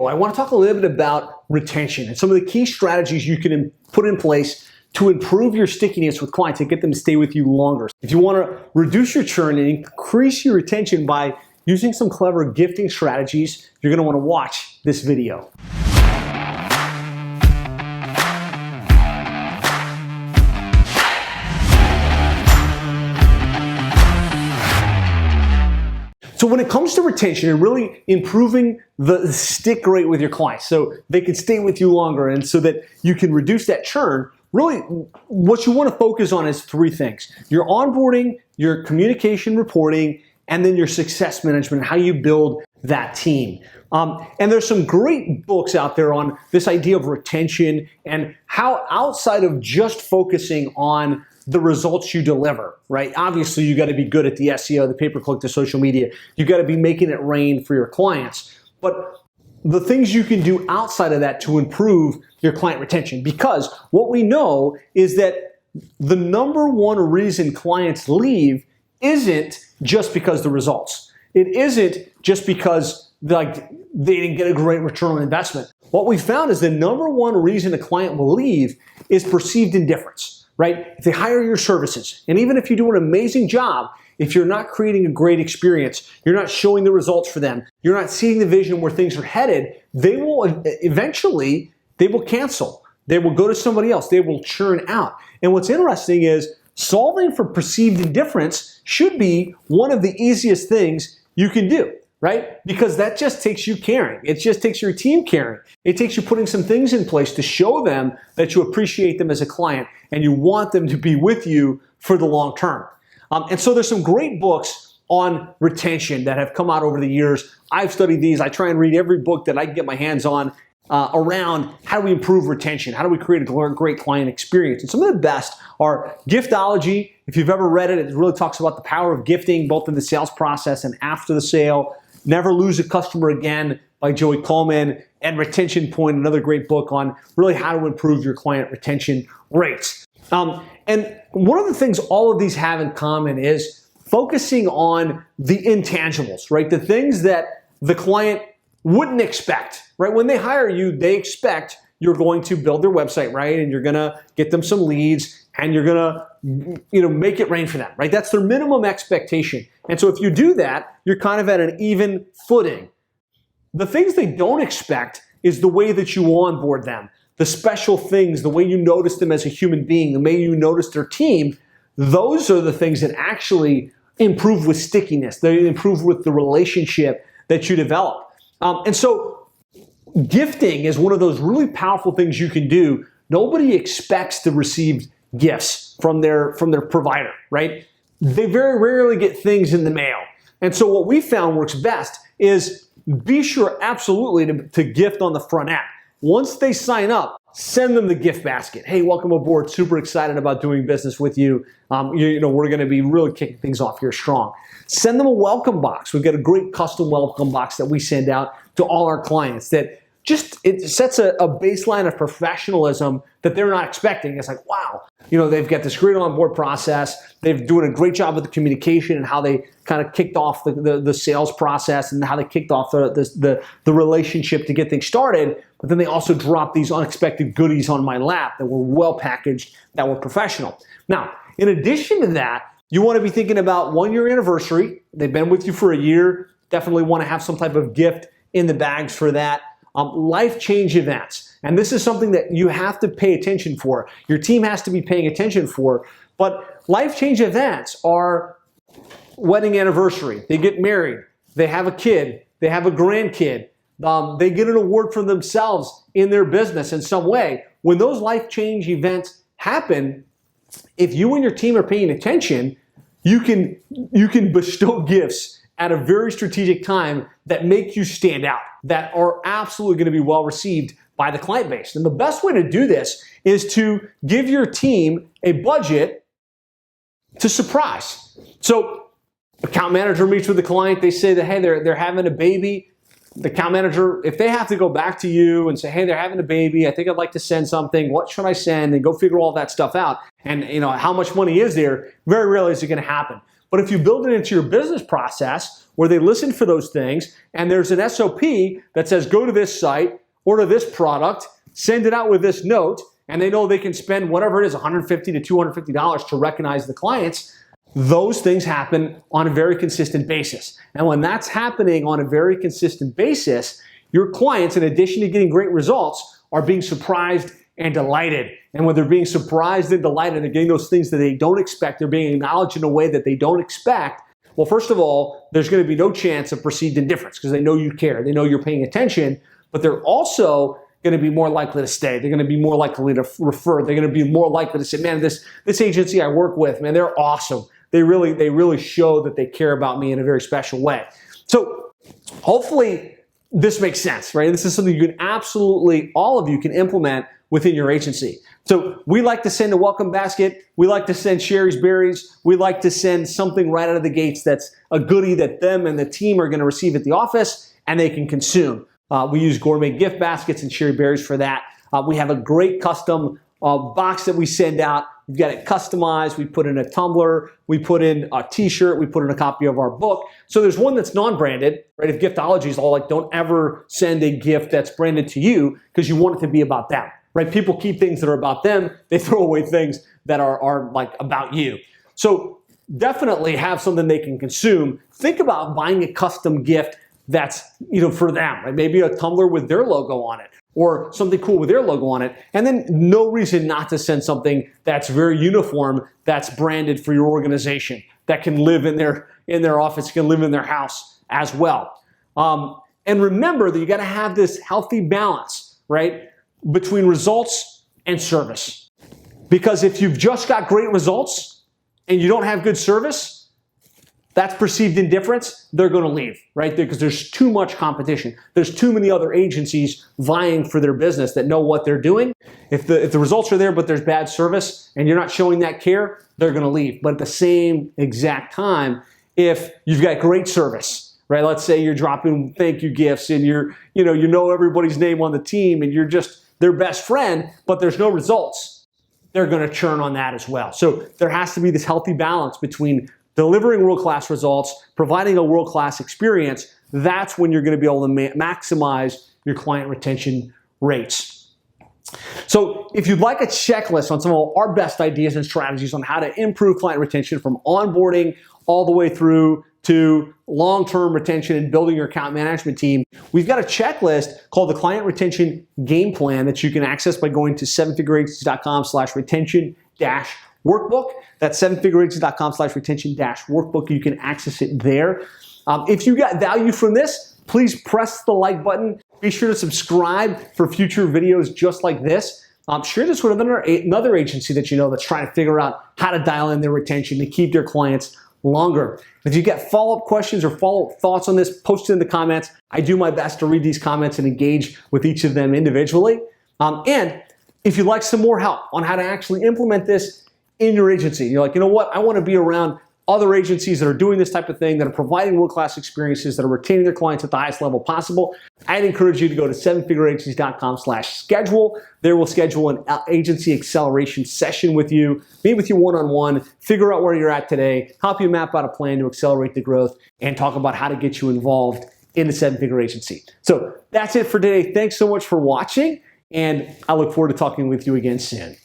Well, I want to talk a little bit about retention and some of the key strategies you can put in place to improve your stickiness with clients and get them to stay with you longer. If you want to reduce your churn and increase your retention by using some clever gifting strategies, you're going to want to watch this video. So when it comes to retention and really improving the stick rate with your clients so they can stay with you longer and so that you can reduce that churn, really what you want to focus on is three things: your onboarding, your communication reporting, and then your success management, how you build that team. And there's some great books out there on this idea of retention and how outside of just focusing on the results you deliver, right? Obviously, you got to be good at the SEO, the pay-per-click, the social media. You got to be making it rain for your clients. But the things you can do outside of that to improve your client retention, because what we know is that the number one reason clients leave isn't just because the results. It isn't just because they didn't get a great return on investment. What we found is the number one reason a client will leave is perceived indifference. Right? If they hire your services, and even if you do an amazing job, if you're not creating a great experience, you're not showing the results for them, you're not seeing the vision where things are headed, they will cancel. They will go to somebody else. They will churn out. And what's interesting is solving for perceived indifference should be one of the easiest things you can do. Right? Because that just takes you caring. It just takes your team caring. It takes you putting some things in place to show them that you appreciate them as a client and you want them to be with you for the long term. And so there's some great books on retention that have come out over the years. I've studied these. I try and read every book that I can get my hands on around how do we improve retention? How do we create a great client experience? And some of the best are Giftology. If you've ever read it, it really talks about the power of gifting, both in the sales process and after the sale. Never Lose a Customer Again by Joey Coleman, and Retention Point, another great book on really how to improve your client retention rates. And one of the things all of these have in common is focusing on the intangibles, right? The things that the client wouldn't expect, right? When they hire you, they expect you're going to build their website, right? And you're going to get them some leads and you're going to, make it rain for them, right? That's their minimum expectation. And so if you do that, you're kind of at an even footing. The things they don't expect is the way that you onboard them, the special things, the way you notice them as a human being, the way you notice their team. Those are the things that actually improve with stickiness. They improve with the relationship that you develop. And so gifting is one of those really powerful things you can do. Nobody expects to receive gifts from their provider, right? They very rarely get things in the mail. And so what we found works best is be sure absolutely to gift on the front end. Once they sign up, send them the gift basket. Hey, welcome aboard. Super excited about doing business with you. We're going to be really kicking things off here strong. Send them a welcome box. We've got a great custom welcome box that we send out to all our clients that it sets a baseline of professionalism that they're not expecting. It's like, wow, they've got this great onboard process. They're doing a great job with the communication and how they kind of kicked off the sales process and how they kicked off the relationship to get things started. But then they also dropped these unexpected goodies on my lap that were well packaged, that were professional. Now, in addition to that, you want to be thinking about 1-year anniversary. They've been with you for a year. Definitely want to have some type of gift in the bags for that. Life change events. And this is something that you have to pay attention for. Your team has to be paying attention for. But life change events are wedding anniversary. They get married. They have a kid. They have a grandkid. They get an award for themselves in their business in some way. When those life change events happen, if you and your team are paying attention, you can bestow gifts at a very strategic time that make you stand out, that are absolutely going to be well received by the client base. And the best way to do this is to give your team a budget to surprise. So account manager meets with the client. They say that, hey, they're having a baby. The account manager, if they have to go back to you and say, hey, they're having a baby, I think I'd like to send something. What should I send? And go figure all that stuff out. And how much money is there? Very rarely is it going to happen. But if you build it into your business process where they listen for those things, and there's an SOP that says go to this site, order this product, send it out with this note, and they know they can spend whatever it is, $150 to $250 to recognize the clients. Those things happen on a very consistent basis. And when that's happening on a very consistent basis, your clients, in addition to getting great results, are being surprised and delighted. And when they're being surprised and delighted, they're getting those things that they don't expect, they're being acknowledged in a way that they don't expect. Well, first of all, there's going to be no chance of perceived indifference because they know you care, they know you're paying attention, but they're also going to be more likely to stay. They're going to be more likely to refer. They're going to be more likely to say, man, this agency I work with, man, they're awesome. They really show that they care about me in a very special way. So hopefully this makes sense, right? This is something you can absolutely, all of you can implement within your agency. So we like to send a welcome basket. We like to send Sherry's Berries. We like to send something right out of the gates that's a goodie that them and the team are going to receive at the office and they can consume. We use gourmet gift baskets and Sherry Berries for that. We have a great custom box that we send out. We've got it customized. We put in a tumbler. We put in a t-shirt. We put in a copy of our book. So there's one that's non-branded, right? If giftology is all like, don't ever send a gift that's branded to you because you want it to be about them, right? People keep things that are about them. They throw away things that are like about you. So definitely have something they can consume. Think about buying a custom gift that's, for them, right? Maybe a tumbler with their logo on it, or something cool with their logo on it, and then no reason not to send something that's very uniform, that's branded for your organization, that can live in their office, can live in their house as well. And remember that you got to have this healthy balance, right, between results and service. Because if you've just got great results and you don't have good service, that's perceived indifference. They're going to leave, right? Because there's too much competition. There's too many other agencies vying for their business that know what they're doing. If the results are there, but there's bad service and you're not showing that care, they're going to leave. But at the same exact time, if you've got great service, right? Let's say you're dropping thank you gifts and you know everybody's name on the team and you're just their best friend, but there's no results, they're going to churn on that as well. So there has to be this healthy balance between delivering world-class results, providing a world-class experience. That's when you're going to be able to maximize your client retention rates. So if you'd like a checklist on some of our best ideas and strategies on how to improve client retention from onboarding all the way through to long-term retention and building your account management team, we've got a checklist called the Client Retention Game Plan that you can access by going to sevenfigureagency.com/retention-workbook. That's sevenfigureagency.com/retention-workbook. You can access it there. If you got value from this, please press the like button. Be sure to subscribe for future videos just like this. Share this with another agency that you know that's trying to figure out how to dial in their retention to keep their clients longer. If you get follow-up questions or follow-up thoughts on this, post it in the comments. I do my best to read these comments and engage with each of them individually. And if you'd like some more help on how to actually implement this in your agency, you're like, you know what, I want to be around other agencies that are doing this type of thing, that are providing world-class experiences, that are retaining their clients at the highest level possible, I'd encourage you to go to sevenfigureagencies.com/schedule. There we'll schedule an agency acceleration session with you, meet with you one-on-one, figure out where you're at today, help you map out a plan to accelerate the growth, and talk about how to get you involved in the seven-figure agency. So that's it for today. Thanks so much for watching, and I look forward to talking with you again soon.